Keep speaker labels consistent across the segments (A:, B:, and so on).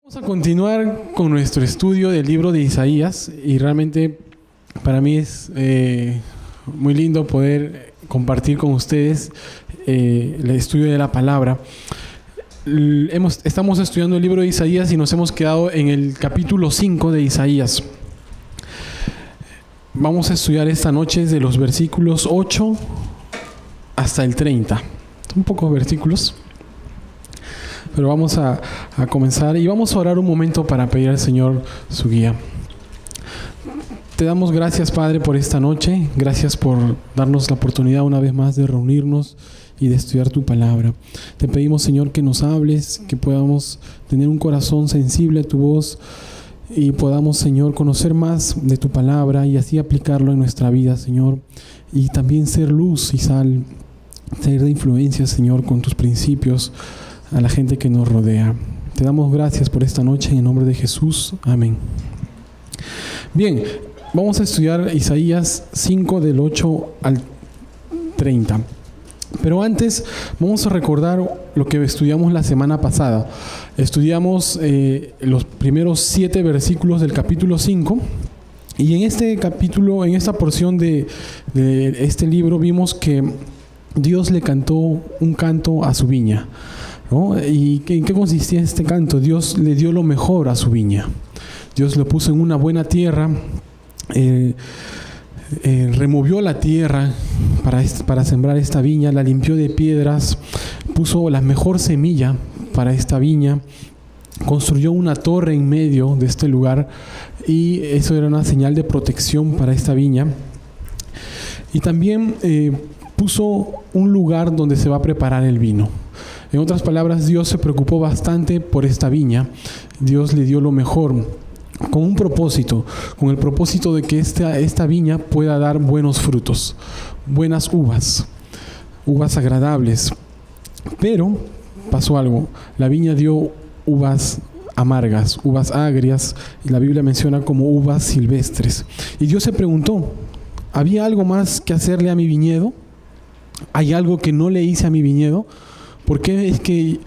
A: Vamos a continuar con nuestro estudio del libro de Isaías y realmente para mí es muy lindo poder compartir con ustedes el estudio de la palabra. Estamos estudiando el libro de Isaías y nos hemos quedado en el capítulo 5 de Isaías. Vamos a estudiar esta noche desde los versículos 8 hasta el 30. Son pocos versículos, pero vamos a comenzar y vamos a orar un momento para pedir al Señor su guía. Te damos gracias, Padre, por esta noche. Gracias por darnos la oportunidad una vez más de reunirnos y de estudiar tu palabra. Te pedimos, Señor, que nos hables, que podamos tener un corazón sensible a tu voz y podamos, Señor, conocer más de tu palabra y así aplicarlo en nuestra vida, Señor. Y también ser luz y sal, ser de influencia, Señor, con tus principios a la gente que nos rodea. Te damos gracias por esta noche en el nombre de Jesús. Amén. Bien, vamos a estudiar Isaías 5 del 8 al 30. Pero antes vamos a recordar lo que estudiamos la semana pasada. Estudiamos los primeros 7 versículos del capítulo 5. Y en este capítulo, en esta porción de este libro, vimos que Dios le cantó un canto a su viña, ¿no? ¿Y en qué consistía este canto? Dios le dio lo mejor a su viña. Dios lo puso en una buena tierra, removió la tierra para sembrar esta viña, la limpió de piedras, puso la mejor semilla para esta viña, construyó una torre en medio de este lugar y eso era una señal de protección para esta viña. Y también puso un lugar donde se va a preparar el vino. En otras palabras, Dios se preocupó bastante por esta viña. Dios le dio lo mejor con un propósito, con el propósito de que esta viña pueda dar buenos frutos, buenas uvas agradables. Pero pasó algo, la viña dio uvas amargas, uvas agrias, y la Biblia menciona como uvas silvestres. Y Dios se preguntó, ¿había algo más que hacerle a mi viñedo? ¿Hay algo que no le hice a mi viñedo? ¿Por qué es que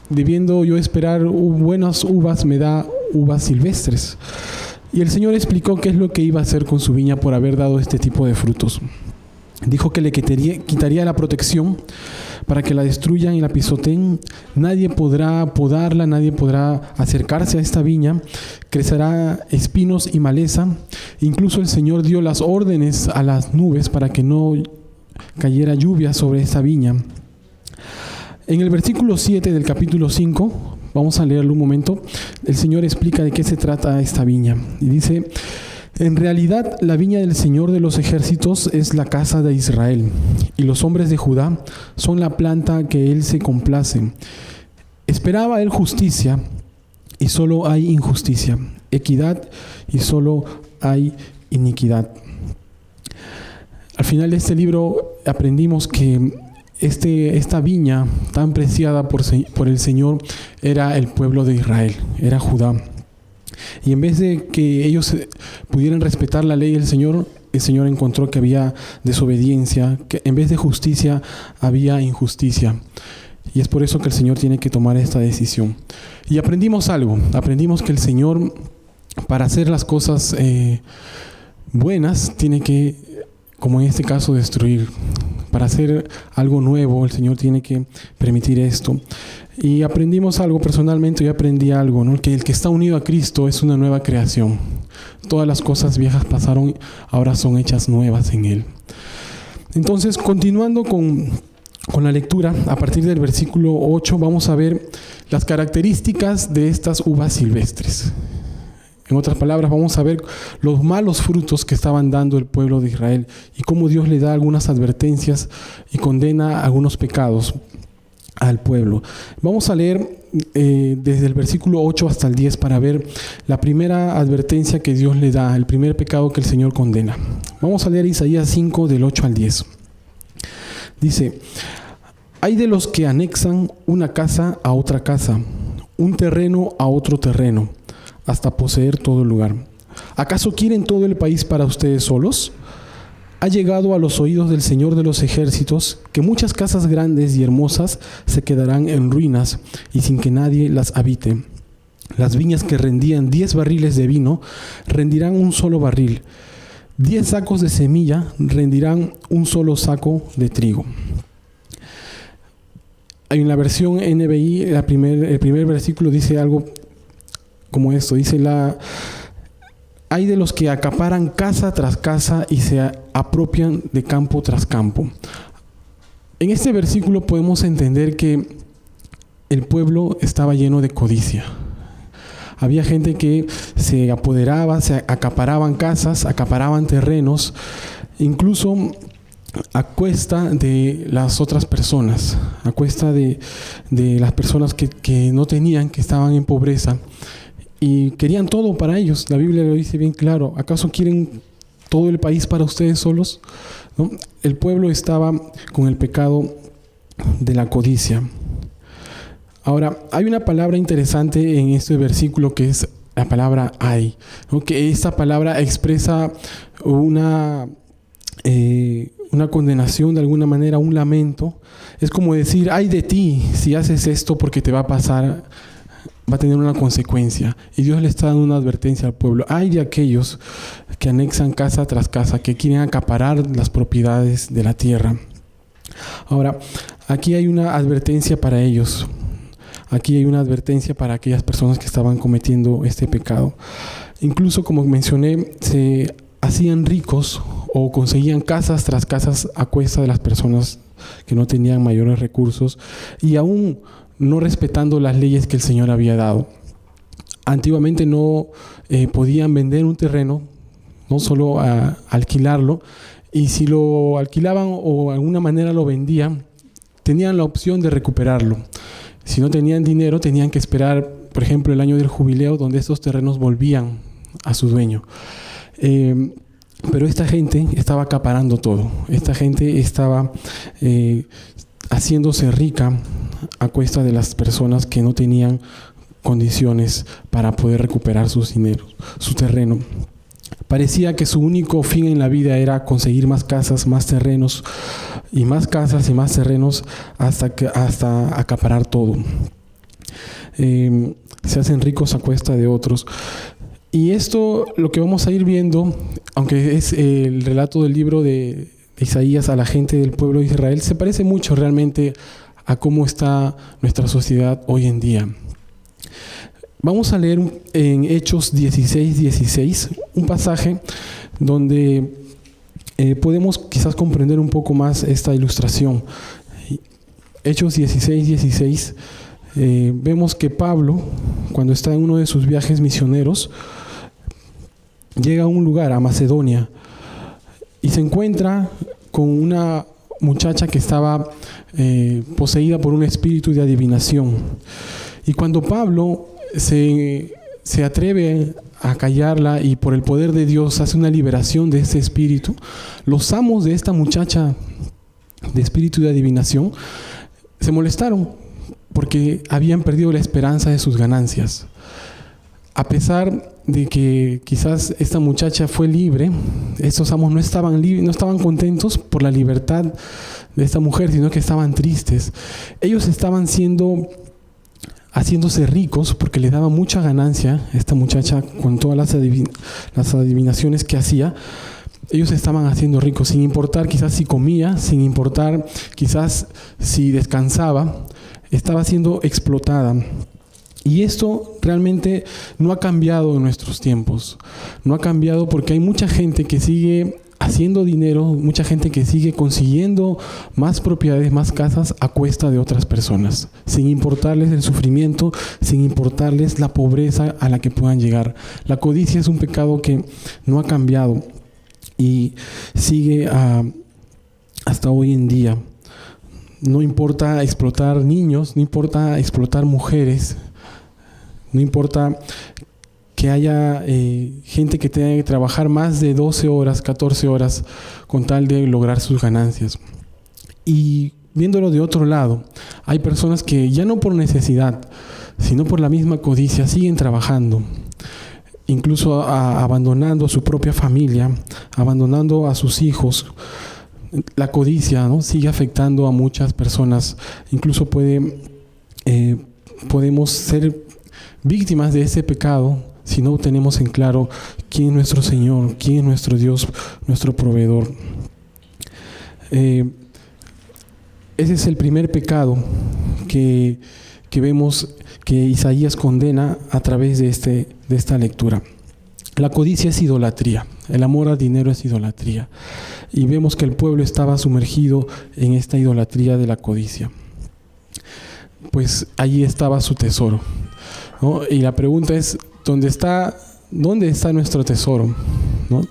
A: debiendo yo esperar buenas uvas me da uvas silvestres? Y el Señor explicó qué es lo que iba a hacer con su viña por haber dado este tipo de frutos. Dijo que le quitaría la protección para que la destruyan y la pisoteen. Nadie podrá podarla, nadie podrá acercarse a esta viña. Crecerá espinos y maleza. Incluso el Señor dio las órdenes a las nubes para que no cayera lluvia sobre esta viña. En el versículo 7 del capítulo 5, vamos a leerlo un momento, el Señor explica de qué se trata esta viña. Y dice, en realidad la viña del Señor de los ejércitos es la casa de Israel, y los hombres de Judá son la planta que Él se complace. Esperaba Él justicia, y solo hay injusticia, equidad, y solo hay iniquidad. Al final de este libro aprendimos que esta viña tan preciada por el Señor era el pueblo de Israel, era Judá. Y en vez de que ellos pudieran respetar la ley del Señor, el Señor encontró que había desobediencia, que en vez de justicia había injusticia. Y es por eso que el Señor tiene que tomar esta decisión. Y aprendimos algo, aprendimos que el Señor, para hacer las cosas buenas, tiene que, como en este caso, destruir. Para hacer algo nuevo, el Señor tiene que permitir esto. Y aprendimos algo, personalmente yo aprendí algo, ¿no? Que el que está unido a Cristo es una nueva creación. Todas las cosas viejas pasaron, ahora son hechas nuevas en Él. Entonces, continuando con la lectura, a partir del versículo 8, vamos a ver las características de estas uvas silvestres. En otras palabras, vamos a ver los malos frutos que estaban dando el pueblo de Israel y cómo Dios le da algunas advertencias y condena algunos pecados al pueblo. Vamos a leer desde el versículo 8 hasta el 10 para ver la primera advertencia que Dios le da, el primer pecado que el Señor condena. Vamos a leer Isaías 5 del 8 al 10. Dice, hay de los que anexan una casa a otra casa, un terreno a otro terreno, hasta poseer todo el lugar. ¿Acaso quieren todo el país para ustedes solos? Ha llegado a los oídos del Señor de los ejércitos que muchas casas grandes y hermosas se quedarán en ruinas y sin que nadie las habite. Las viñas que rendían 10 barriles de vino rendirán un solo barril. 10 sacos de semilla rendirán un solo saco de trigo. En la versión NBI, el primer versículo dice algo como esto. Dice: hay de los que acaparan casa tras casa y se apropian de campo tras campo. En este versículo podemos entender que el pueblo estaba lleno de codicia. Había gente que se apoderaba, se acaparaban casas, acaparaban terrenos, incluso a cuesta de las otras personas, a cuesta de las personas que no tenían, que estaban en pobreza y querían todo para ellos. La Biblia lo dice bien claro: ¿acaso quieren todo el país para ustedes solos? ¿No? El pueblo estaba con el pecado de la codicia. Ahora, hay una palabra interesante en este versículo que es la palabra ay, ¿no? Que esta palabra expresa una condenación, de alguna manera, un lamento. Es como decir: ay de ti si haces esto, porque te va a pasar, va a tener una consecuencia. Y Dios le está dando una advertencia al pueblo: ay de aquellos que anexan casa tras casa, que quieren acaparar las propiedades de la tierra. Ahora, aquí hay una advertencia para ellos. Aquí hay una advertencia para aquellas personas que estaban cometiendo este pecado. Incluso, como mencioné, se hacían ricos o conseguían casas tras casas a cuesta de las personas que no tenían mayores recursos, y aún no respetando las leyes que el Señor había dado. Antiguamente no podían vender un terreno, no solo alquilarlo, y si lo alquilaban o de alguna manera lo vendían, tenían la opción de recuperarlo. Si no tenían dinero, tenían que esperar, por ejemplo, el año del jubileo, donde estos terrenos volvían a su dueño. Pero esta gente estaba acaparando todo. Esta gente estaba haciéndose rica a cuesta de las personas que no tenían condiciones para poder recuperar sus dineros, su terreno. Parecía que su único fin en la vida era conseguir más casas, más terrenos, y más casas y más terrenos hasta acaparar todo. Se hacen ricos a cuesta de otros. Y esto, lo que vamos a ir viendo, aunque es el relato del libro de Isaías a la gente del pueblo de Israel, se parece mucho realmente a cómo está nuestra sociedad hoy en día. Vamos a leer en Hechos 16:16, un pasaje donde podemos quizás comprender un poco más esta ilustración. Hechos 16:16, vemos que Pablo, cuando está en uno de sus viajes misioneros, llega a un lugar, a Macedonia, y se encuentra con una muchacha que estaba poseída por un espíritu de adivinación. Y cuando Pablo se atreve a callarla y por el poder de Dios hace una liberación de ese espíritu, los amos de esta muchacha de espíritu de adivinación se molestaron porque habían perdido la esperanza de sus ganancias. A pesar de que quizás esta muchacha fue libre, estos amos no estaban contentos por la libertad de esta mujer, sino que estaban tristes. Ellos estaban haciéndose ricos porque le daba mucha ganancia a esta muchacha con todas las adivinaciones que hacía. Ellos estaban haciendo ricos sin importar quizás si comía, sin importar quizás si descansaba, estaba siendo explotada. Y esto realmente no ha cambiado en nuestros tiempos. No ha cambiado porque hay mucha gente que sigue haciendo dinero, mucha gente que sigue consiguiendo más propiedades, más casas a cuesta de otras personas, sin importarles el sufrimiento, sin importarles la pobreza a la que puedan llegar. La codicia es un pecado que no ha cambiado y sigue hasta hoy en día. No importa explotar niños, no importa explotar mujeres, no importa que haya gente que tenga que trabajar más de 12 horas, 14 horas con tal de lograr sus ganancias. Y viéndolo de otro lado, hay personas que ya no por necesidad, sino por la misma codicia siguen trabajando, incluso abandonando a su propia familia, abandonando a sus hijos. La codicia, ¿no?, sigue afectando a muchas personas. Incluso podemos ser víctimas de ese pecado si no tenemos en claro quién es nuestro Señor, quién es nuestro Dios, nuestro proveedor. Ese es el primer pecado que vemos que Isaías condena a través de esta lectura. La codicia es idolatría, el amor al dinero es idolatría. Y vemos que el pueblo estaba sumergido en esta idolatría de la codicia. Pues allí estaba su tesoro, ¿no? Y la pregunta es, ¿dónde está nuestro tesoro? ¿No?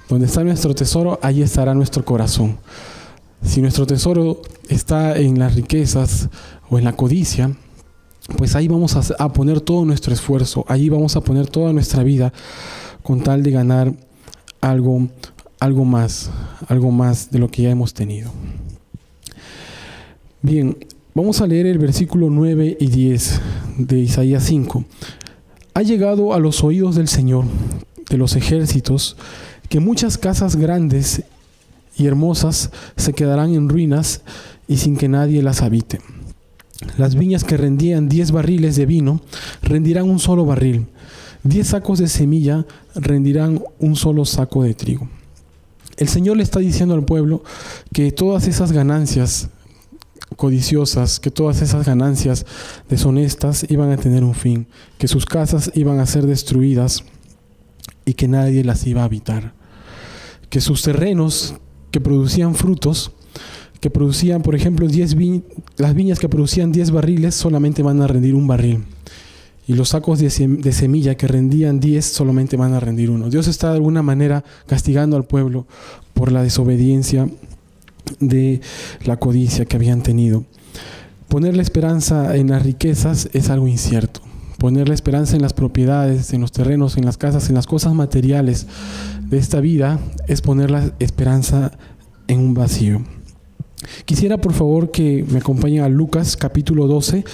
A: Donde está nuestro tesoro, allí estará nuestro corazón. Si nuestro tesoro está en las riquezas o en la codicia, pues ahí vamos a poner todo nuestro esfuerzo, ahí vamos a poner toda nuestra vida con tal de ganar algo más de lo que ya hemos tenido. Bien, vamos a leer el versículo 9 y 10 de Isaías 5. Ha llegado a los oídos del Señor de los ejércitos que muchas casas grandes y hermosas se quedarán en ruinas y sin que nadie las habite. Las viñas que rendían 10 barriles de vino rendirán un solo barril. 10 sacos de semilla rendirán un solo saco de trigo. El Señor le está diciendo al pueblo que todas esas ganancias codiciosas, que todas esas ganancias deshonestas iban a tener un fin, que sus casas iban a ser destruidas y que nadie las iba a habitar. Que sus terrenos que producían frutos, que producían, por ejemplo, las viñas que producían 10 barriles solamente van a rendir un barril. Y los sacos de semilla que rendían 10 solamente van a rendir uno. Dios está de alguna manera castigando al pueblo por la desobediencia de la codicia que habían tenido. Poner la esperanza en las riquezas es algo incierto. Poner la esperanza en las propiedades, en los terrenos, en las casas, en las cosas materiales de esta vida es poner la esperanza en un vacío. Quisiera por favor que me acompañen a Lucas capítulo 12.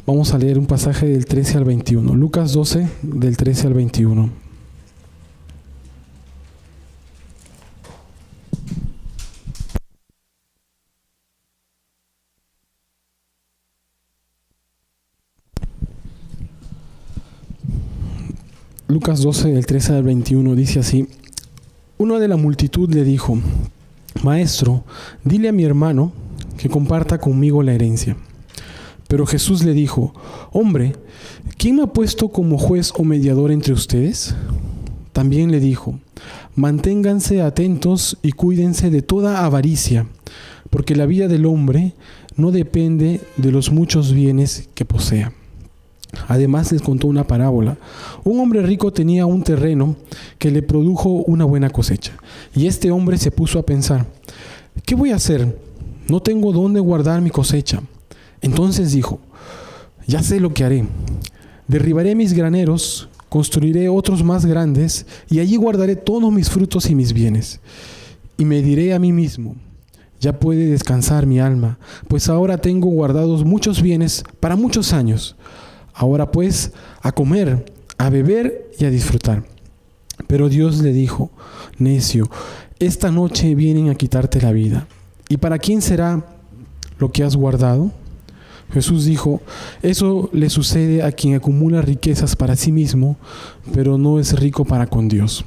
A: Vamos a leer un pasaje del 13 al 21. Lucas 12, del 13 al 21. Lucas 12, del 13 al 21 dice así: Uno de la multitud le dijo: Maestro, dile a mi hermano que comparta conmigo la herencia. Pero Jesús le dijo: Hombre, ¿quién me ha puesto como juez o mediador entre ustedes? También le dijo: Manténganse atentos y cuídense de toda avaricia, porque la vida del hombre no depende de los muchos bienes que posea. Además les contó una parábola. Un hombre rico tenía un terreno que le produjo una buena cosecha. Y este hombre se puso a pensar: ¿qué voy a hacer? No tengo dónde guardar mi cosecha. Entonces dijo: ya sé lo que haré. Derribaré mis graneros, construiré otros más grandes, y allí guardaré todos mis frutos y mis bienes. Y me diré a mí mismo: ya puede descansar mi alma, pues ahora tengo guardados muchos bienes para muchos años. Ahora pues, a comer, a beber y a disfrutar. Pero Dios le dijo: necio, esta noche vienen a quitarte la vida. ¿Y para quién será lo que has guardado? Jesús dijo: eso le sucede a quien acumula riquezas para sí mismo, pero no es rico para con Dios.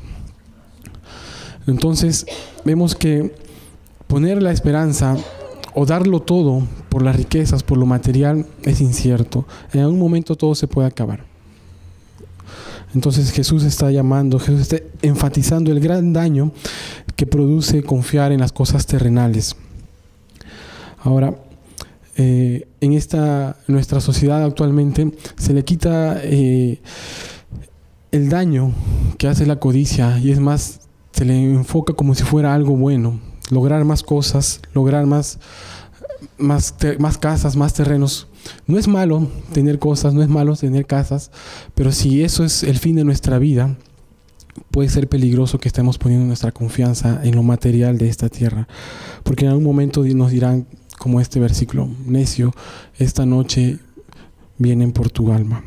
A: Entonces, vemos que poner la esperanza o darlo todo por las riquezas, por lo material, es incierto. En algún momento todo se puede acabar. Entonces Jesús está enfatizando el gran daño que produce confiar en las cosas terrenales. Ahora, en nuestra sociedad actualmente se le quita el daño que hace la codicia, y es más, se le enfoca como si fuera algo bueno. Lograr más cosas, lograr más casas, más terrenos. No es malo tener cosas, no es malo tener casas, pero si eso es el fin de nuestra vida, puede ser peligroso que estemos poniendo nuestra confianza en lo material de esta tierra, porque en algún momento nos dirán, como este versículo: necio, esta noche vienen por tu alma.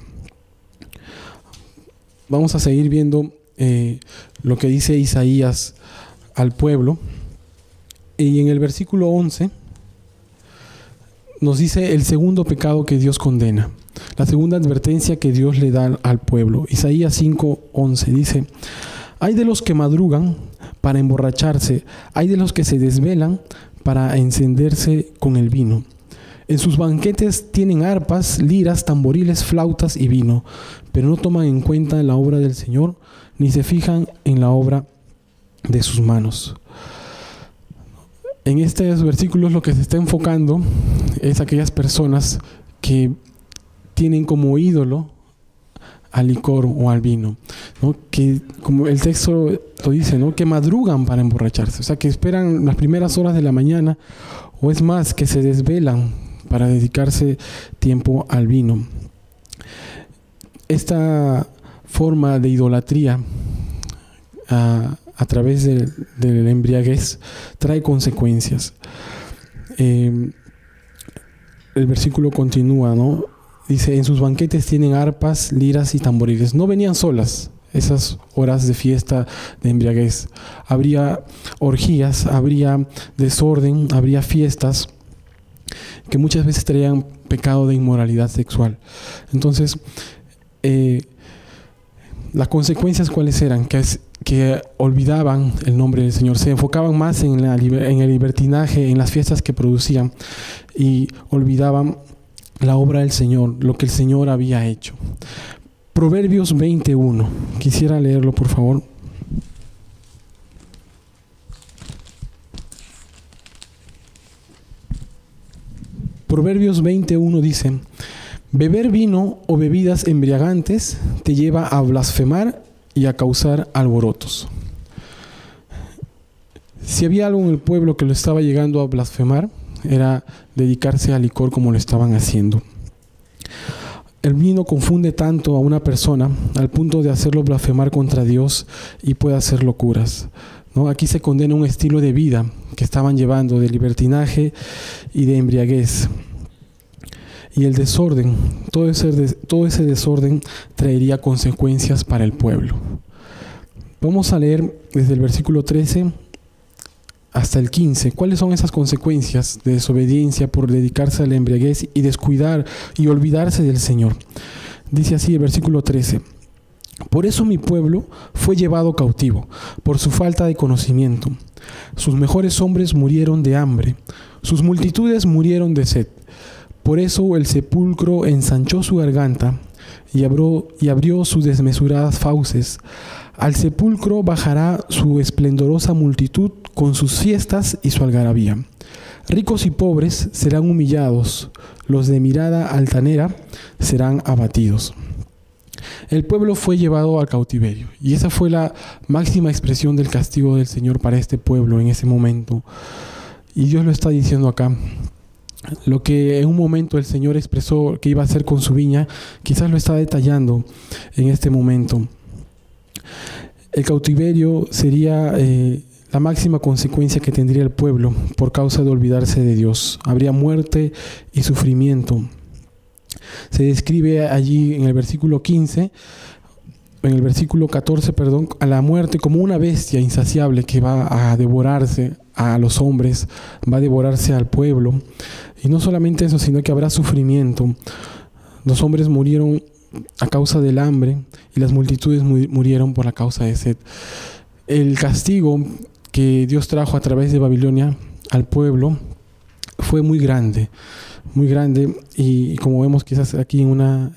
A: Vamos a seguir viendo lo que dice Isaías al pueblo. Y en el versículo 11 nos dice el segundo pecado que Dios condena. la segunda advertencia que Dios le da al pueblo. Isaías 5:11 dice: hay de los que madrugan para emborracharse, hay de los que se desvelan para encenderse con el vino. En sus banquetes tienen arpas, liras, tamboriles, flautas y vino, pero no toman en cuenta la obra del Señor, ni se fijan en la obra de sus manos. En estos versículos lo que se está enfocando es aquellas personas que tienen como ídolo al licor o al vino, ¿no? Que, como el texto lo dice, ¿no? Que madrugan para emborracharse, o sea, que esperan las primeras horas de la mañana, o es más, que se desvelan para dedicarse tiempo al vino. Esta forma de idolatría a través de la embriaguez trae consecuencias. El versículo continúa, ¿no? Dice: en sus banquetes tienen arpas, liras y tamboriles. No venían solas esas horas de fiesta de embriaguez. Habría orgías, habría desorden, habría fiestas que muchas veces traían pecado de inmoralidad sexual. Entonces, las consecuencias, ¿cuáles eran? Que olvidaban el nombre del Señor, se enfocaban más en el libertinaje, en las fiestas que producían, y olvidaban la obra del Señor, lo que el Señor había hecho. Proverbios 21. Quisiera leerlo, por favor. Proverbios 21 dice: beber vino o bebidas embriagantes te lleva a blasfemar y a causar alborotos. Si había algo en el pueblo que lo estaba llegando a blasfemar, era dedicarse al licor como lo estaban haciendo. El vino confunde tanto a una persona al punto de hacerlo blasfemar contra Dios y puede hacer locuras, ¿no? Aquí se condena un estilo de vida que estaban llevando de libertinaje y de embriaguez. Y el desorden, todo ese desorden traería consecuencias para el pueblo. Vamos a leer desde el versículo 13 hasta el 15. ¿Cuáles son esas consecuencias de desobediencia por dedicarse a la embriaguez y descuidar y olvidarse del Señor? Dice así el versículo 13: por eso mi pueblo fue llevado cautivo, por su falta de conocimiento. Sus mejores hombres murieron de hambre, sus multitudes murieron de sed. Por eso el sepulcro ensanchó su garganta y abrió sus desmesuradas fauces. Al sepulcro bajará su esplendorosa multitud con sus fiestas y su algarabía. Ricos y pobres serán humillados, los de mirada altanera serán abatidos. El pueblo fue llevado al cautiverio, y esa fue la máxima expresión del castigo del Señor para este pueblo en ese momento. Y Dios lo está diciendo acá. Lo que en un momento el Señor expresó que iba a hacer con su viña, quizás lo está detallando en este momento. El cautiverio sería la máxima consecuencia que tendría el pueblo por causa de olvidarse de Dios. Habría muerte y sufrimiento. Se describe allí en el versículo 15, en el versículo 14, a la muerte como una bestia insaciable que va a devorarse a los hombres, va a devorarse al pueblo. Y no solamente eso, sino que habrá sufrimiento. Los hombres murieron a causa del hambre y las multitudes murieron por la causa de sed. El castigo que Dios trajo a través de Babilonia al pueblo fue muy grande, y como vemos quizás aquí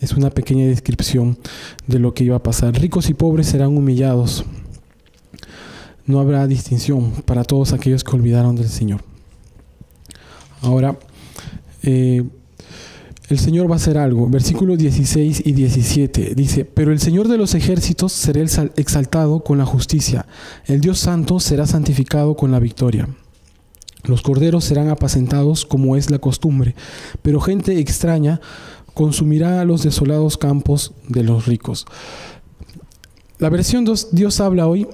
A: es una pequeña descripción de lo que iba a pasar. Ricos y pobres serán humillados. No habrá distinción para todos aquellos que olvidaron del Señor. Ahora, el Señor va a hacer algo. Versículos 16 y 17 dice: pero el Señor de los ejércitos será exaltado con la justicia, el Dios santo será santificado con la victoria. Los corderos serán apacentados como es la costumbre, pero gente extraña consumirá los desolados campos de los ricos. La versión Dios habla hoy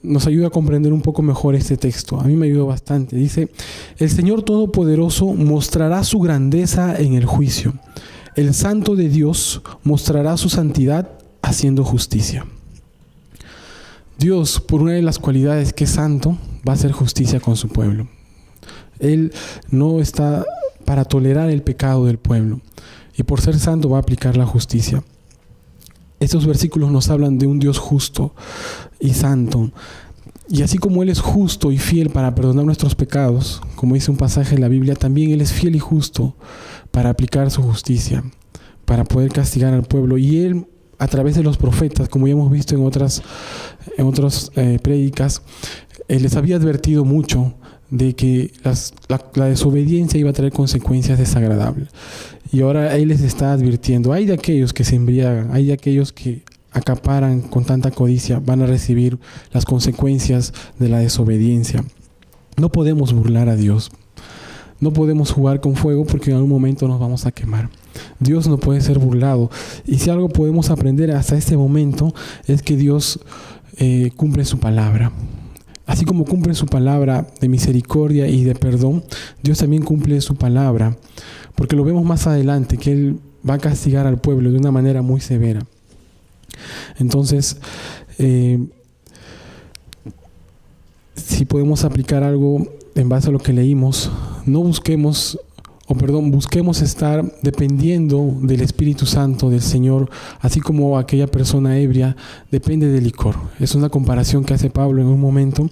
A: nos ayuda a comprender un poco mejor este texto. A mí me ayudó bastante. Dice: el Señor Todopoderoso mostrará su grandeza en el juicio. El Santo de Dios mostrará su santidad haciendo justicia. Dios, por una de las cualidades que es santo, va a hacer justicia con su pueblo. Él no está para tolerar el pecado del pueblo. y por ser santo va a aplicar la justicia. Estos versículos nos hablan de un Dios justo y santo. Y así como Él es justo y fiel para perdonar nuestros pecados, como dice un pasaje de la Biblia, también Él es fiel y justo para aplicar su justicia, para poder castigar al pueblo. Y Él, a través de los profetas, como ya hemos visto en otras prédicas, les había advertido mucho de que la desobediencia iba a traer consecuencias desagradables. Y ahora Él les está advirtiendo: hay de aquellos que se embriagan, hay de aquellos que acaparan con tanta codicia, van a recibir las consecuencias de la desobediencia. No podemos burlar a Dios. No podemos jugar con fuego porque en algún momento nos vamos a quemar. Dios no puede ser burlado. Y si algo podemos aprender hasta este momento es que Dios cumple su palabra. Así como cumple su palabra de misericordia y de perdón, Dios también cumple su palabra, porque lo vemos más adelante, que Él va a castigar al pueblo de una manera muy severa. Entonces, si podemos aplicar algo en base a lo que leímos, busquemos estar dependiendo del Espíritu Santo del Señor, así como aquella persona ebria depende del licor. Es una comparación que hace Pablo en un momento.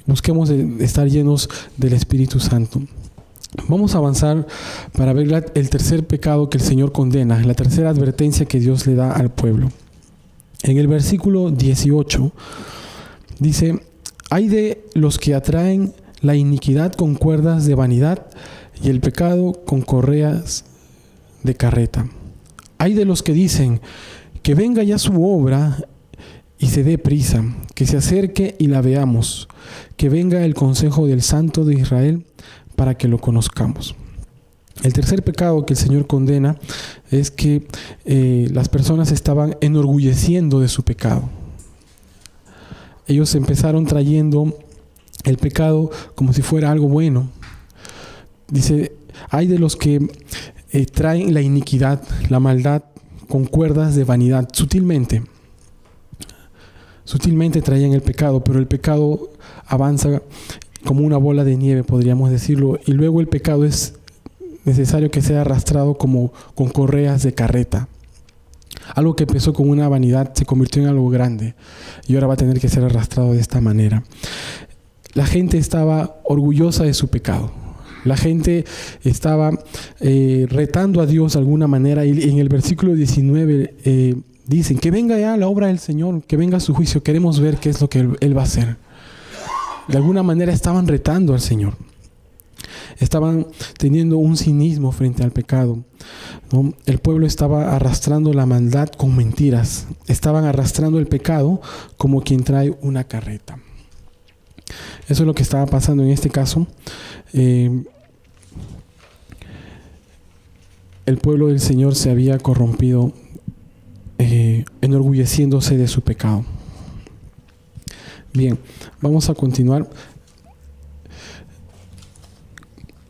A: Busquemos estar llenos del Espíritu Santo. Vamos a avanzar para ver el tercer pecado que el Señor condena, la tercera advertencia que Dios le da al pueblo. En el versículo 18 dice: hay de los que atraen la iniquidad con cuerdas de vanidad y el pecado con correas de carreta. Hay de los que dicen: que venga ya su obra y se dé prisa, que se acerque y la veamos, que venga el consejo del Santo de Israel para que lo conozcamos. El tercer pecado que el Señor condena es que las personas estaban enorgulleciendo de su pecado. Ellos empezaron trayendo el pecado como si fuera algo bueno. Dice: hay de los que traen la iniquidad, la maldad, con cuerdas de vanidad, sutilmente. Sutilmente traían el pecado, pero el pecado avanza como una bola de nieve, podríamos decirlo, y luego el pecado es necesario que sea arrastrado como con correas de carreta. Algo que empezó con una vanidad se convirtió en algo grande y ahora va a tener que ser arrastrado de esta manera. La gente estaba orgullosa de su pecado. La gente estaba retando a Dios de alguna manera, y en el versículo 19 dicen: que venga ya la obra del Señor, que venga su juicio, queremos ver qué es lo que Él va a hacer. De alguna manera estaban retando al Señor. Estaban teniendo un cinismo frente al pecado, ¿no? El pueblo estaba arrastrando la maldad con mentiras. Estaban arrastrando el pecado como quien trae una carreta. Eso es lo que estaba pasando en este caso. El pueblo del Señor se había corrompido, enorgulleciéndose de su pecado. Bien, vamos a continuar.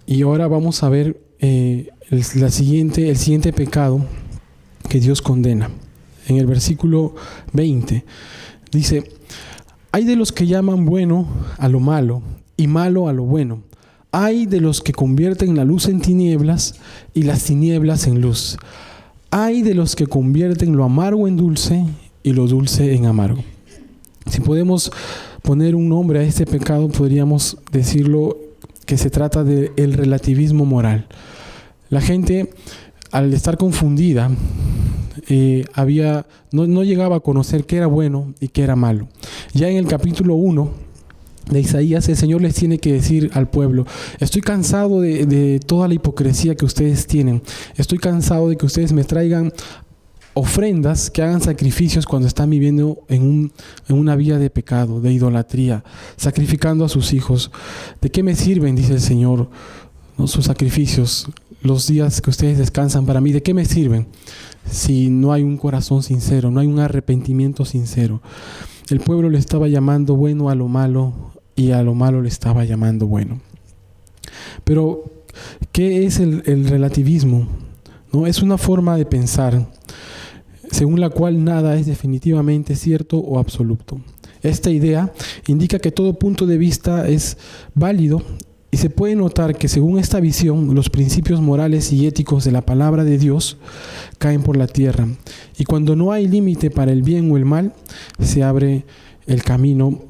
A: Y ahora vamos a ver el siguiente pecado que Dios condena. En el versículo 20 dice: hay de los que llaman bueno a lo malo y malo a lo bueno. Hay de los que convierten la luz en tinieblas y las tinieblas en luz. Hay de los que convierten lo amargo en dulce y lo dulce en amargo. Si podemos poner un nombre a este pecado, podríamos decirlo que se trata del relativismo moral. La gente, al estar confundida, no llegaba a conocer qué era bueno y qué era malo. Ya en el capítulo 1 de Isaías, el Señor les tiene que decir al pueblo: estoy cansado de toda la hipocresía que ustedes tienen. Estoy cansado de que ustedes me traigan ofrendas, que hagan sacrificios cuando están viviendo en una vida de pecado, de idolatría, sacrificando a sus hijos. ¿De qué me sirven, dice el Señor, ¿no? Sus sacrificios, los días que ustedes descansan para mí? ¿De qué me sirven si no hay un corazón sincero, no hay un arrepentimiento sincero? El pueblo le estaba llamando bueno a lo malo y a lo malo le estaba llamando bueno. Pero, ¿qué es el relativismo? ¿No? Es una forma de pensar según la cual nada es definitivamente cierto o absoluto. Esta idea indica que todo punto de vista es válido Y se puede notar que según esta visión, los principios morales y éticos de la palabra de Dios caen por la tierra. Y cuando no hay límite para el bien o el mal, se abre el camino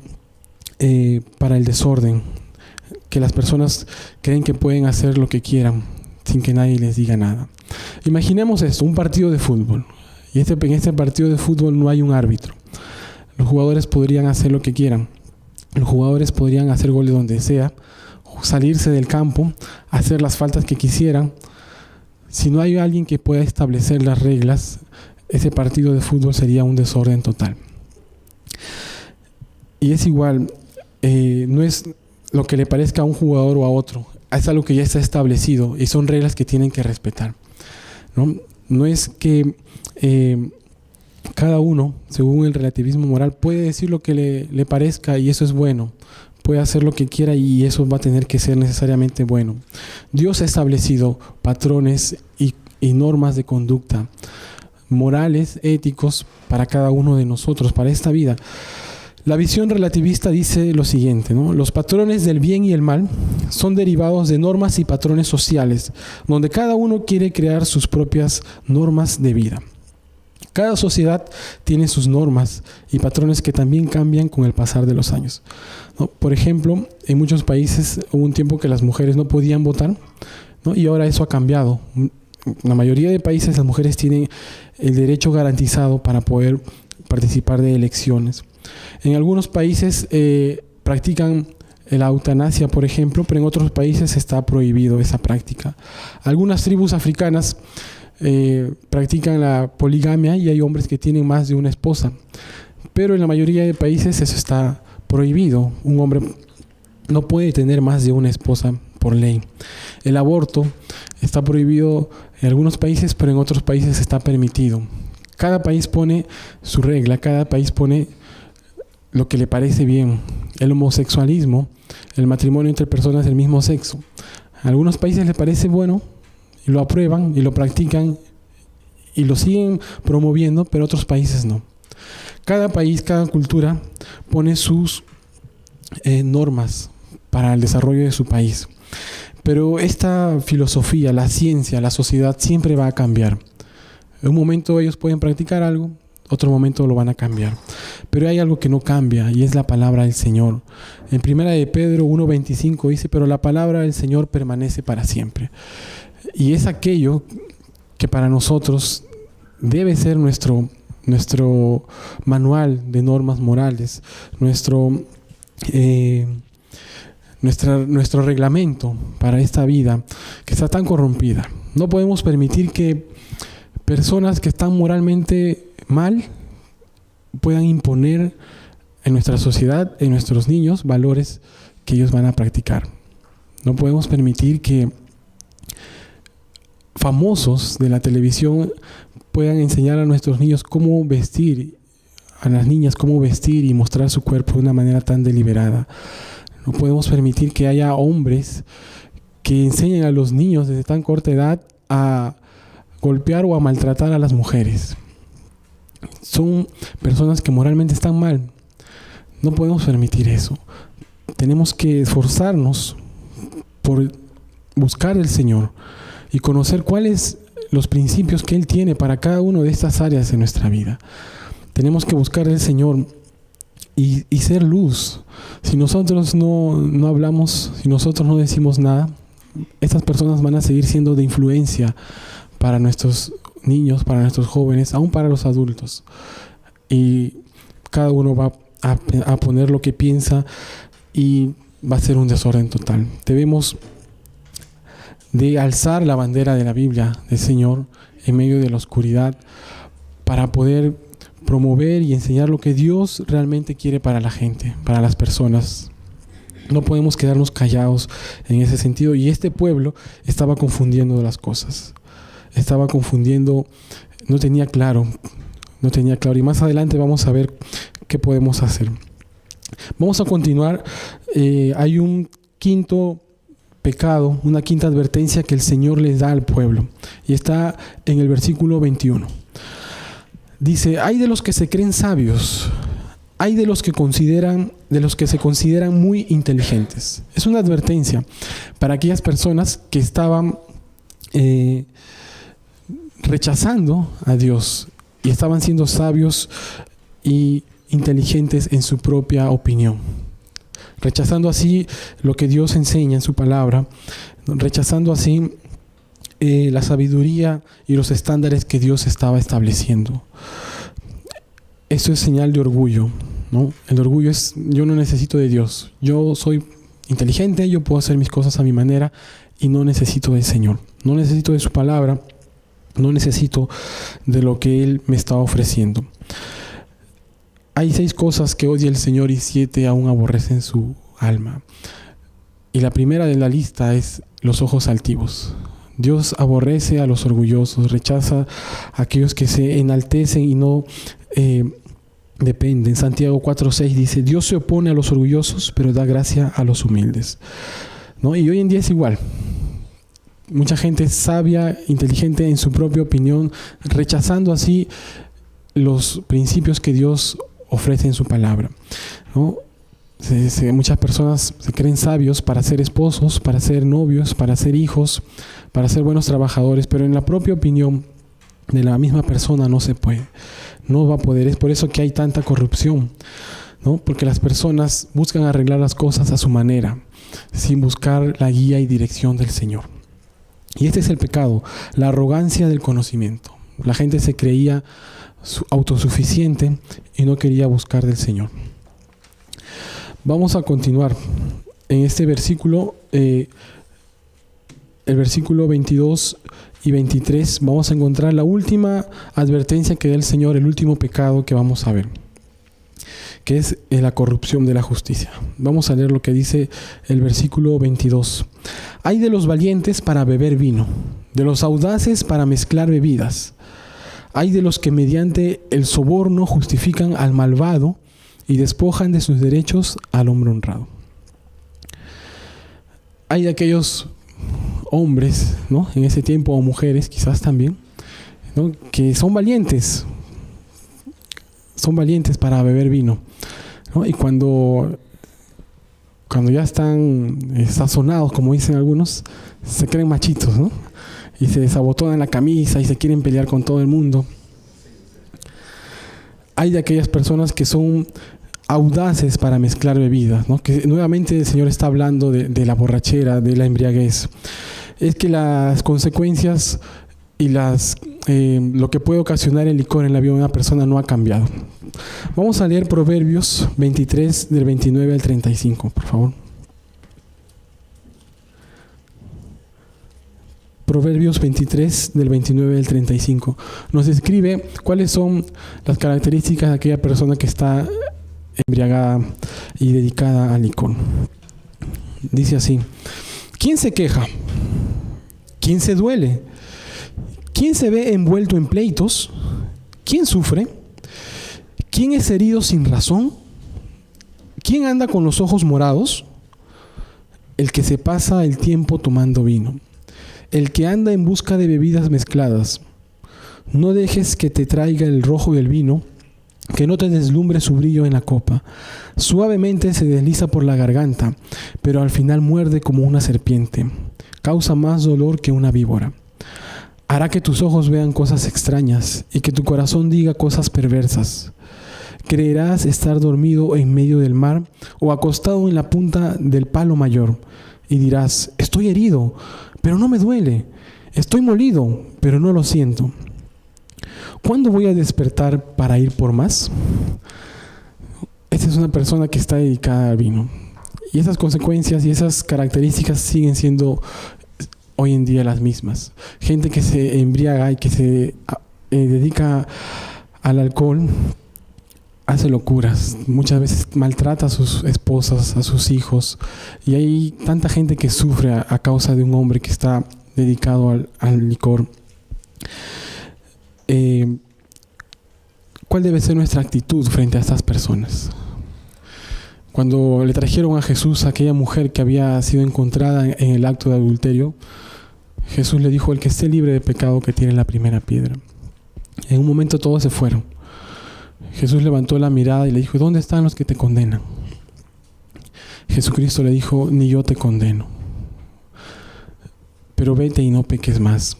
A: para el desorden, que las personas creen que pueden hacer lo que quieran sin que nadie les diga nada. Imaginemos esto, un partido de fútbol. Y en este partido de fútbol no hay un árbitro. Los jugadores podrían hacer lo que quieran. Los jugadores podrían hacer goles donde sea, salirse del campo, hacer las faltas que quisieran. Si no hay alguien que pueda establecer las reglas, ese partido de fútbol sería un desorden total. Y es igual, no es lo que le parezca a un jugador o a otro, es algo que ya está establecido y son reglas que tienen que respetar, ¿no? No es que cada uno, según el relativismo moral, puede decir lo que le parezca y eso es bueno. Puede hacer lo que quiera y eso va a tener que ser necesariamente bueno. Dios ha establecido patrones y normas de conducta, morales, éticos, para cada uno de nosotros, para esta vida. La visión relativista dice lo siguiente, ¿no? Los patrones del bien y el mal son derivados de normas y patrones sociales, donde cada uno quiere crear sus propias normas de vida. Cada sociedad tiene sus normas y patrones que también cambian con el pasar de los años, ¿no? Por ejemplo, en muchos países hubo un tiempo que las mujeres no podían votar, ¿no? Y ahora eso ha cambiado. La mayoría de países las mujeres tienen el derecho garantizado para poder participar de elecciones. En algunos países practican la eutanasia, por ejemplo, pero en otros países está prohibido esa práctica. Algunas tribus africanas practican la poligamia y hay hombres que tienen más de una esposa, pero en la mayoría de países eso está prohibido. Un hombre no puede tener más de una esposa por ley. El aborto está prohibido en algunos países, pero en otros países está permitido. Cada país pone su regla, cada país pone lo que le parece bien. El homosexualismo, el matrimonio entre personas del mismo sexo, a algunos países les parece bueno y lo aprueban y lo practican y lo siguen promoviendo, pero otros países no. Cada país, cada cultura pone sus normas para el desarrollo de su país. Pero esta filosofía, la ciencia, la sociedad siempre va a cambiar. En un momento ellos pueden practicar algo, otro momento lo van a cambiar. Pero hay algo que no cambia y es la palabra del Señor. En 1 de Pedro 1:25 dice, pero la palabra del Señor permanece para siempre. Y es aquello que para nosotros debe ser nuestro manual de normas morales, nuestro reglamento para esta vida que está tan corrompida. No podemos permitir que personas que están moralmente mal puedan imponer en nuestra sociedad, en nuestros niños, valores que ellos van a practicar. No podemos permitir que famosos de la televisión puedan enseñar a nuestros niños cómo vestir, a las niñas cómo vestir y mostrar su cuerpo de una manera tan deliberada. No podemos permitir que haya hombres que enseñen a los niños desde tan corta edad a golpear o a maltratar a las mujeres. Son personas que moralmente están mal. No podemos permitir eso. Tenemos que esforzarnos por buscar al Señor y conocer cuáles los principios que Él tiene para cada una de estas áreas de nuestra vida. Tenemos que buscar al Señor y ser luz. Si nosotros no hablamos, si nosotros no decimos nada, estas personas van a seguir siendo de influencia para nuestros niños, para nuestros jóvenes, aún para los adultos. Y cada uno va a poner lo que piensa y va a ser un desorden total. Debemos de alzar la bandera de la Biblia del Señor en medio de la oscuridad para poder promover y enseñar lo que Dios realmente quiere para la gente, para las personas. No podemos quedarnos callados en ese sentido. Y este pueblo estaba confundiendo las cosas. Estaba confundiendo, no tenía claro. Y más adelante vamos a ver qué podemos hacer. Vamos a continuar. Hay un quinto pecado, una quinta advertencia que el Señor les da al pueblo. Y está en el versículo 21. Dice, hay de los que se creen sabios Hay de los que se consideran muy inteligentes. Es una advertencia para aquellas personas que estaban rechazando a Dios y estaban siendo sabios y inteligentes en su propia opinión, rechazando así lo que Dios enseña en su palabra, rechazando así la sabiduría y los estándares que Dios estaba estableciendo. Eso es señal de orgullo, ¿no? El orgullo es: yo no necesito de Dios, yo soy inteligente, yo puedo hacer mis cosas a mi manera y no necesito del Señor, no necesito de su palabra, no necesito de lo que Él me está ofreciendo. Hay 6 cosas que odia el Señor y 7 aún aborrecen su alma. Y la primera de la lista es los ojos altivos. Dios aborrece a los orgullosos, rechaza a aquellos que se enaltecen y no dependen. Santiago 4:6 dice: Dios se opone a los orgullosos, pero da gracia a los humildes, ¿no? Y hoy en día es igual. Mucha gente es sabia, inteligente en su propia opinión, rechazando así los principios que Dios ofrece en su palabra, ¿no? Muchas personas se creen sabios para ser esposos, para ser novios, para ser hijos, para ser buenos trabajadores, pero en la propia opinión de la misma persona no se puede, no va a poder. Es por eso que hay tanta corrupción, ¿no? Porque las personas buscan arreglar las cosas a su manera, sin buscar la guía y dirección del Señor. Y este es el pecado, la arrogancia del conocimiento. La gente se creía autosuficiente y no quería buscar del Señor. Vamos a continuar en este versículo, el versículo 22 y 23. Vamos a encontrar la última advertencia que da el Señor, el último pecado que vamos a ver, que es la corrupción de la justicia. Vamos a leer lo que dice el versículo 22. Hay de los valientes para beber vino, de los audaces para mezclar bebidas. Hay de los que mediante el soborno justifican al malvado y despojan de sus derechos al hombre honrado. Hay de aquellos hombres, ¿no?, en ese tiempo, o mujeres quizás también, ¿no?, que son valientes para beber vino, ¿no? Y cuando ya están sazonados, como dicen algunos, se creen machitos, ¿no? Y se desabotonan la camisa y se quieren pelear con todo el mundo. Hay de aquellas personas que son audaces para mezclar bebidas, ¿no? Que nuevamente el Señor está hablando de la borrachera, de la embriaguez. Es que las consecuencias y lo que puede ocasionar el licor en la vida de una persona no ha cambiado. Vamos a leer Proverbios 23, del 29 al 35, por favor. Proverbios 23, del 29 al 35. Nos describe cuáles son las características de aquella persona que está embriagada y dedicada al licor. Dice así: ¿quién se queja? ¿Quién se duele? ¿Quién se ve envuelto en pleitos? ¿Quién sufre? ¿Quién es herido sin razón? ¿Quién anda con los ojos morados? El que se pasa el tiempo tomando vino, el que anda en busca de bebidas mezcladas. No dejes que te traiga el rojo y el vino, que no te deslumbre su brillo en la copa. Suavemente se desliza por la garganta, pero al final muerde como una serpiente. Causa más dolor que una víbora. Hará que tus ojos vean cosas extrañas y que tu corazón diga cosas perversas. Creerás estar dormido en medio del mar o acostado en la punta del palo mayor, y dirás: estoy herido, pero no me duele. Estoy molido, pero no lo siento. ¿Cuándo voy a despertar para ir por más? Esta es una persona que está dedicada al vino. Y esas consecuencias y esas características siguen siendo hoy en día las mismas. Gente que se embriaga y que se dedica al alcohol, hace locuras. Muchas veces maltrata a sus esposas, a sus hijos. Y hay tanta gente que sufre a causa de un hombre que está dedicado al licor. ¿Cuál debe ser nuestra actitud frente a estas personas? Cuando le trajeron a Jesús a aquella mujer que había sido encontrada en el acto de adulterio, Jesús le dijo: el que esté libre de pecado, que tire la primera piedra. En un momento todos se fueron, Jesús levantó la mirada y le dijo: ¿dónde están los que te condenan? Jesucristo le dijo: ni yo te condeno, pero vete y no peques más.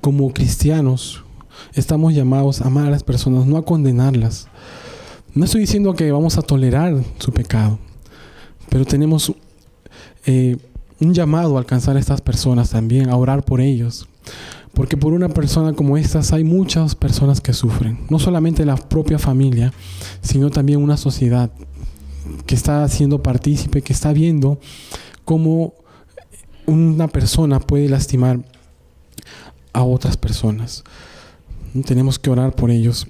A: Como cristianos estamos llamados a amar a las personas, no a condenarlas. No estoy diciendo que vamos a tolerar su pecado, pero tenemos un llamado a alcanzar a estas personas también, a orar por ellos. Porque por una persona como estas hay muchas personas que sufren. No solamente la propia familia, sino también una sociedad que está siendo partícipe, que está viendo cómo una persona puede lastimar a otras personas. Tenemos que orar por ellos.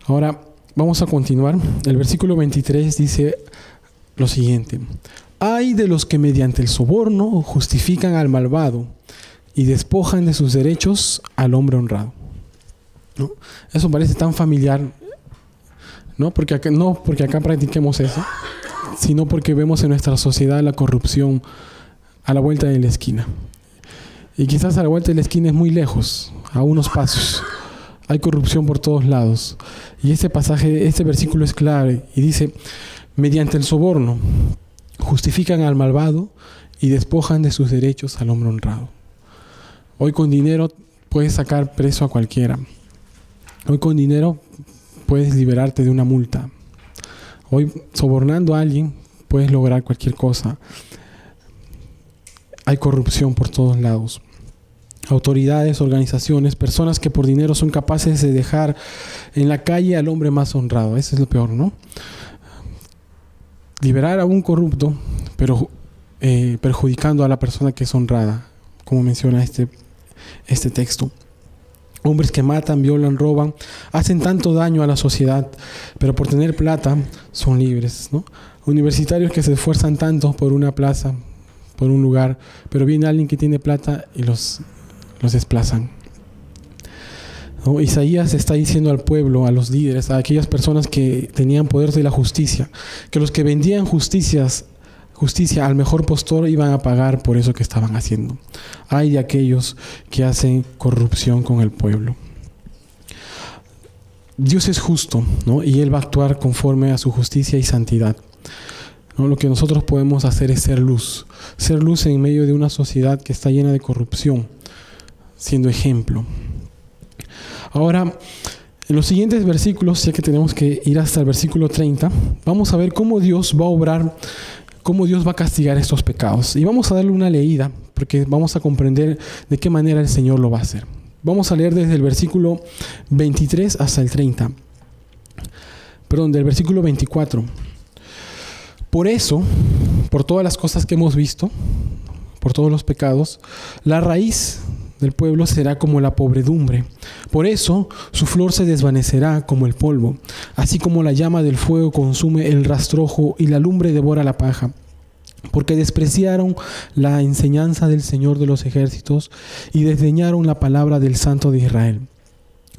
A: Ahora vamos a continuar. El versículo 23 dice lo siguiente: ay de los que mediante el soborno justifican al malvado y despojan de sus derechos al hombre honrado. ¿No? Eso parece tan familiar, no porque acá practiquemos eso, sino porque vemos en nuestra sociedad la corrupción a la vuelta de la esquina. Y quizás a la vuelta de la esquina es muy lejos, a unos pasos. Hay corrupción por todos lados. Y este versículo es clave y dice: mediante el soborno justifican al malvado y despojan de sus derechos al hombre honrado. Hoy con dinero puedes sacar preso a cualquiera. Hoy con dinero puedes liberarte de una multa. Hoy sobornando a alguien puedes lograr cualquier cosa. Hay corrupción por todos lados. Autoridades, organizaciones, personas que por dinero son capaces de dejar en la calle al hombre más honrado. Eso es lo peor, ¿no? Liberar a un corrupto, pero perjudicando a la persona que es honrada, como menciona este texto. Hombres que matan, violan, roban, hacen tanto daño a la sociedad, pero por tener plata son libres, ¿no? Universitarios que se esfuerzan tanto por una plaza, por un lugar, pero viene alguien que tiene plata y los desplazan. ¿No? Isaías está diciendo al pueblo, a los líderes, a aquellas personas que tenían poder de la justicia, que los que vendían justicia al mejor postor iban a pagar por eso que estaban haciendo. Hay de aquellos que hacen corrupción con el pueblo. Dios es justo, ¿no? Y Él va a actuar conforme a su justicia y santidad. ¿No? Lo que nosotros podemos hacer es ser luz en medio de una sociedad que está llena de corrupción, siendo ejemplo. Ahora, en los siguientes versículos, ya que tenemos que ir hasta el versículo 30, vamos a ver cómo Dios va a obrar, cómo Dios va a castigar estos pecados. Y vamos a darle una leída, porque vamos a comprender de qué manera el Señor lo va a hacer. Vamos a leer desde el versículo 23 hasta el 30. Perdón, del versículo 24. Por eso, por todas las cosas que hemos visto, por todos los pecados, la raíz del pueblo será como la pobredumbre. Por eso su flor se desvanecerá como el polvo, así como la llama del fuego consume el rastrojo y la lumbre devora la paja. Porque despreciaron la enseñanza del Señor de los ejércitos y desdeñaron la palabra del Santo de Israel.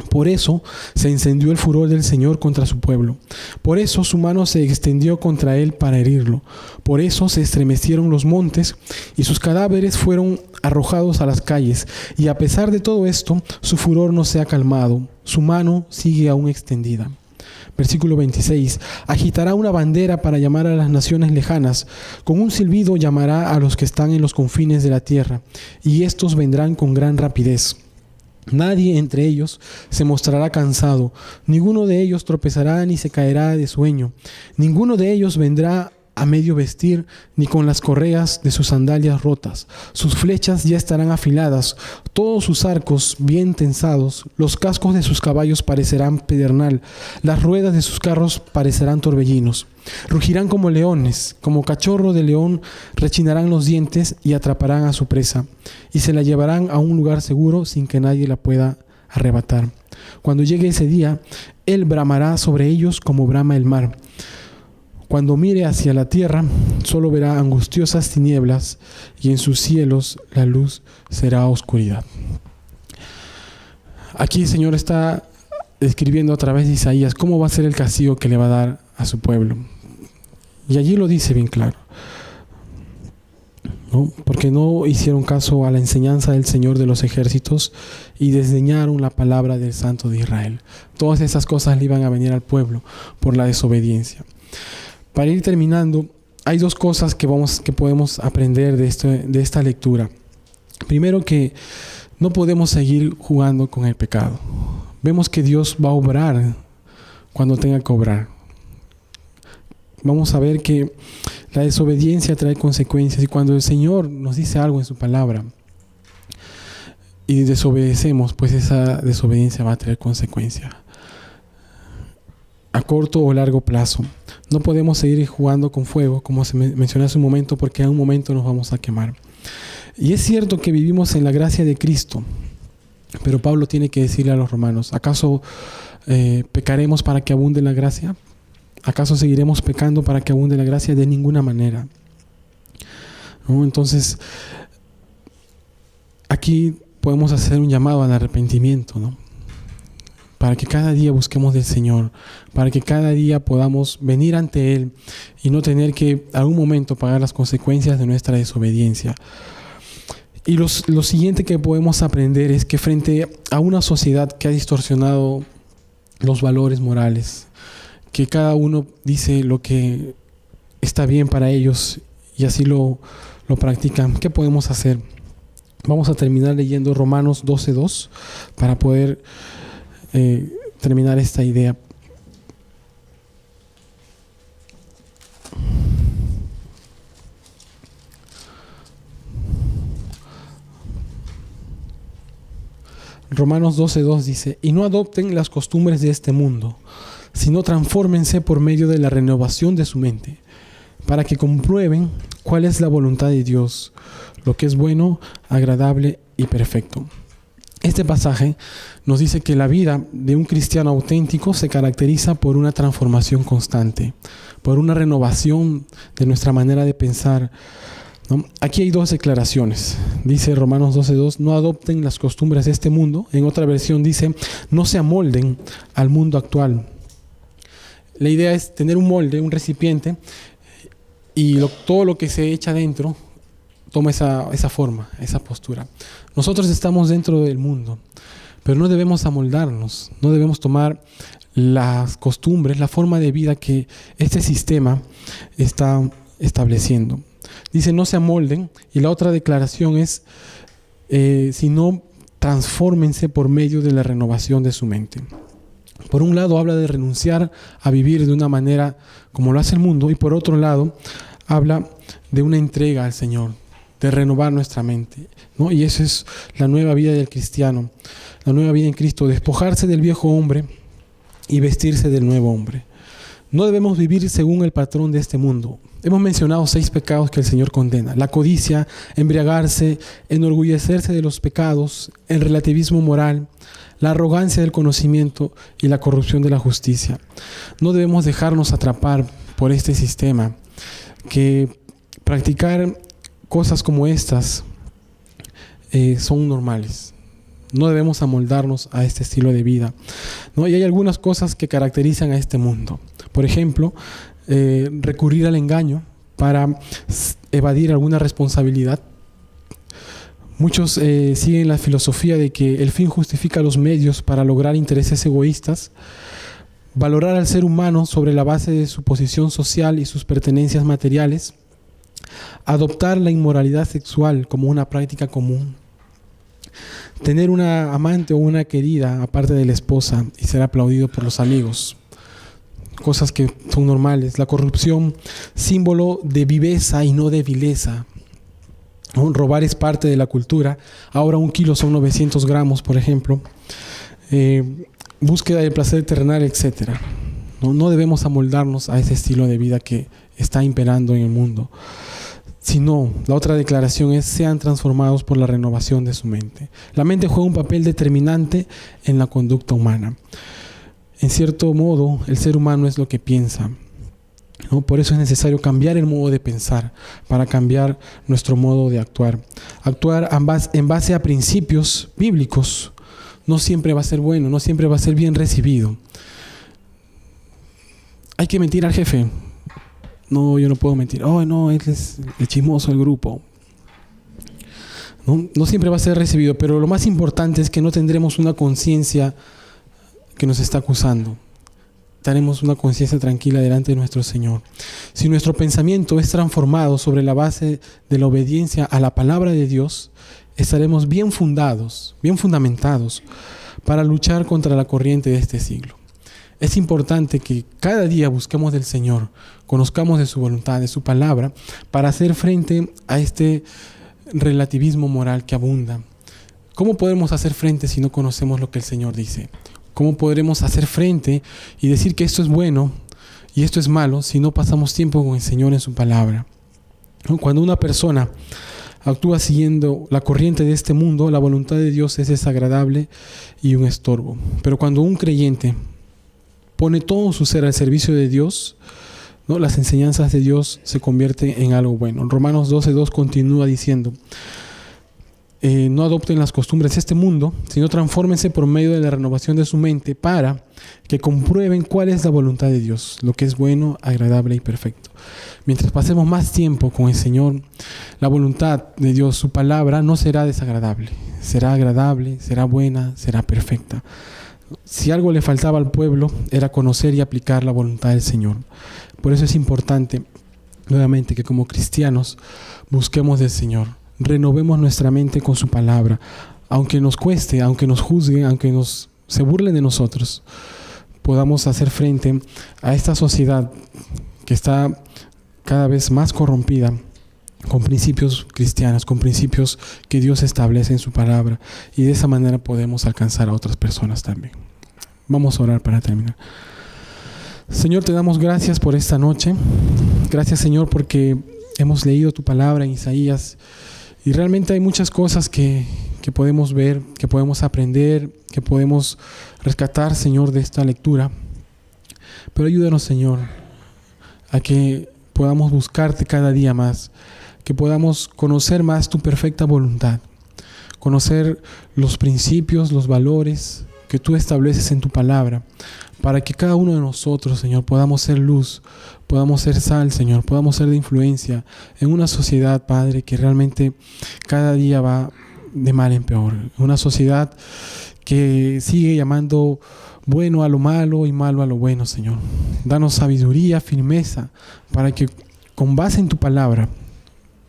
A: Por eso se encendió el furor del Señor contra su pueblo. Por eso su mano se extendió contra él para herirlo. Por eso se estremecieron los montes y sus cadáveres fueron arrojados a las calles. Y a pesar de todo esto, su furor no se ha calmado. Su mano sigue aún extendida. Versículo 26. Agitará una bandera para llamar a las naciones lejanas. Con un silbido llamará a los que están en los confines de la tierra. Y estos vendrán con gran rapidez. Nadie entre ellos se mostrará cansado, ninguno de ellos tropezará ni se caerá de sueño, ninguno de ellos vendrá a medio vestir ni con las correas de sus sandalias rotas. Sus flechas ya estarán afiladas, todos sus arcos bien tensados, los cascos de sus caballos parecerán pedernal, las ruedas de sus carros parecerán torbellinos. Rugirán como leones, como cachorro de león rechinarán los dientes y atraparán a su presa, y se la llevarán a un lugar seguro sin que nadie la pueda arrebatar. Cuando llegue ese día, él bramará sobre ellos como brama el mar. Cuando mire hacia la tierra, solo verá angustiosas tinieblas, y en sus cielos la luz será oscuridad. Aquí el Señor está describiendo a través de Isaías cómo va a ser el castigo que le va a dar a su pueblo. Y allí lo dice bien claro. ¿no? Porque no hicieron caso a la enseñanza del Señor de los ejércitos y desdeñaron la palabra del Santo de Israel. Todas esas cosas le iban a venir al pueblo por la desobediencia. Para ir terminando, hay dos cosas que podemos aprender de esta lectura. Primero, que no podemos seguir jugando con el pecado. Vemos que Dios va a obrar cuando tenga que obrar. Vamos a ver que la desobediencia trae consecuencias, y cuando el Señor nos dice algo en su palabra y desobedecemos, pues esa desobediencia va a traer consecuencias a corto o largo plazo. No podemos seguir jugando con fuego, como se mencionó hace un momento, porque en un momento nos vamos a quemar. Y es cierto que vivimos en la gracia de Cristo, pero Pablo tiene que decirle a los romanos: ¿acaso pecaremos para que abunde la gracia? ¿Acaso seguiremos pecando para que abunde la gracia? De ninguna manera, ¿no? Entonces, aquí podemos hacer un llamado al arrepentimiento, ¿no? Para que cada día busquemos del Señor, para que cada día podamos venir ante Él y no tener que en algún momento pagar las consecuencias de nuestra desobediencia. Y lo siguiente que podemos aprender es que frente a una sociedad que ha distorsionado los valores morales, que cada uno dice lo que está bien para ellos y así lo practican, ¿qué podemos hacer? Vamos a terminar leyendo Romanos 12:2 para poder terminar esta idea. Romanos 12:2 dice: y no adopten las costumbres de este mundo, sino transfórmense por medio de la renovación de su mente, para que comprueben cuál es la voluntad de Dios, lo que es bueno, agradable y perfecto. Este pasaje nos dice que la vida de un cristiano auténtico se caracteriza por una transformación constante, por una renovación de nuestra manera de pensar, ¿no? Aquí hay dos declaraciones. Dice Romanos 12:2: no adopten las costumbres de este mundo. En otra versión dice: no se amolden al mundo actual. La idea es tener un molde, un recipiente, y todo lo que se echa dentro toma esa forma, esa postura. Nosotros estamos dentro del mundo, pero no debemos amoldarnos, no debemos tomar las costumbres, la forma de vida que este sistema está estableciendo. Dice: no se amolden, y la otra declaración es: sino transfórmense por medio de la renovación de su mente. Por un lado habla de renunciar a vivir de una manera como lo hace el mundo, y por otro lado habla de una entrega al Señor, de renovar nuestra mente, ¿no? Y eso es la nueva vida del cristiano, la nueva vida en Cristo: despojarse del viejo hombre y vestirse del nuevo hombre. No debemos vivir según el patrón de este mundo. Hemos mencionado 6 pecados que el Señor condena: la codicia, embriagarse, enorgullecerse de los pecados, el relativismo moral, la arrogancia del conocimiento y la corrupción de la justicia. No debemos dejarnos atrapar por este sistema, que practicar cosas como estas son normales. No debemos amoldarnos a este estilo de vida, ¿no? Y hay algunas cosas que caracterizan a este mundo. Por ejemplo, recurrir al engaño para evadir alguna responsabilidad. Muchos siguen la filosofía de que el fin justifica los medios para lograr intereses egoístas. Valorar al ser humano sobre la base de su posición social y sus pertenencias materiales. Adoptar la inmoralidad sexual como una práctica común. Tener una amante o una querida aparte de la esposa y ser aplaudido por los amigos. Cosas que son normales. La corrupción, símbolo de viveza y no de vileza. Robar es parte de la cultura. Ahora 1 kilo son 900 gramos, por ejemplo. Búsqueda del placer terrenal, etc. No debemos amoldarnos a ese estilo de vida que está imperando en el mundo. Sino, la otra declaración es: sean transformados por la renovación de su mente. La mente juega un papel determinante en la conducta humana. En cierto modo, el ser humano es lo que piensa, ¿no? Por eso es necesario cambiar el modo de pensar para cambiar nuestro modo de actuar. Actuar en base a principios bíblicos no siempre va a ser bueno, no siempre va a ser bien recibido. Hay que mentir al jefe. No, yo no puedo mentir. Oh, no, él es el chismoso del grupo. No siempre va a ser recibido, pero lo más importante es que no tendremos una conciencia que nos está acusando. Daremos una conciencia tranquila delante de nuestro Señor. Si nuestro pensamiento es transformado sobre la base de la obediencia a la palabra de Dios, estaremos bien fundados, bien fundamentados para luchar contra la corriente de este siglo. Es importante que cada día busquemos del Señor, conozcamos de su voluntad, de su palabra, para hacer frente a este relativismo moral que abunda. ¿Cómo podemos hacer frente si no conocemos lo que el Señor dice? ¿Cómo podremos hacer frente y decir que esto es bueno y esto es malo si no pasamos tiempo con el Señor en su palabra? Cuando una persona actúa siguiendo la corriente de este mundo, la voluntad de Dios es desagradable y un estorbo. Pero cuando un creyente pone todo su ser al servicio de Dios, las enseñanzas de Dios se convierten en algo bueno. Romanos 12:2 continúa diciendo: no adopten las costumbres de este mundo, sino transfórmense por medio de la renovación de su mente para que comprueben cuál es la voluntad de Dios, lo que es bueno, agradable y perfecto. Mientras pasemos más tiempo con el Señor, la voluntad de Dios, su palabra, no será desagradable. Será agradable, será buena, será perfecta. Si algo le faltaba al pueblo, era conocer y aplicar la voluntad del Señor. Por eso es importante, nuevamente, que como cristianos busquemos del Señor. Renovemos nuestra mente con su palabra. Aunque nos cueste, aunque nos juzguen, aunque se burlen de nosotros, podamos hacer frente a esta sociedad que está cada vez más corrompida, con principios cristianos, con principios que Dios establece en su palabra, y de esa manera podemos alcanzar a otras personas también. Vamos a orar para terminar. Señor, te damos gracias por esta noche. Gracias, Señor, porque hemos leído tu palabra en Isaías, y realmente hay muchas cosas que podemos ver, que podemos aprender, que podemos rescatar, Señor, de esta lectura. Pero ayúdanos, Señor, a que podamos buscarte cada día más, que podamos conocer más tu perfecta voluntad, conocer los principios, los valores que tú estableces en tu palabra, para que cada uno de nosotros, Señor, podamos ser luz, podamos ser sal, Señor, podamos ser de influencia en una sociedad, Padre, que realmente cada día va de mal en peor. Una sociedad que sigue llamando bueno a lo malo y malo a lo bueno, Señor. Danos sabiduría, firmeza, para que con base en tu palabra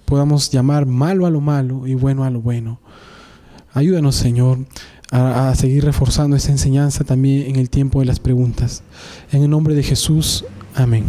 A: podamos llamar malo a lo malo y bueno a lo bueno. Ayúdanos, Señor, a seguir reforzando esta enseñanza también en el tiempo de las preguntas. En el nombre de Jesús, amén.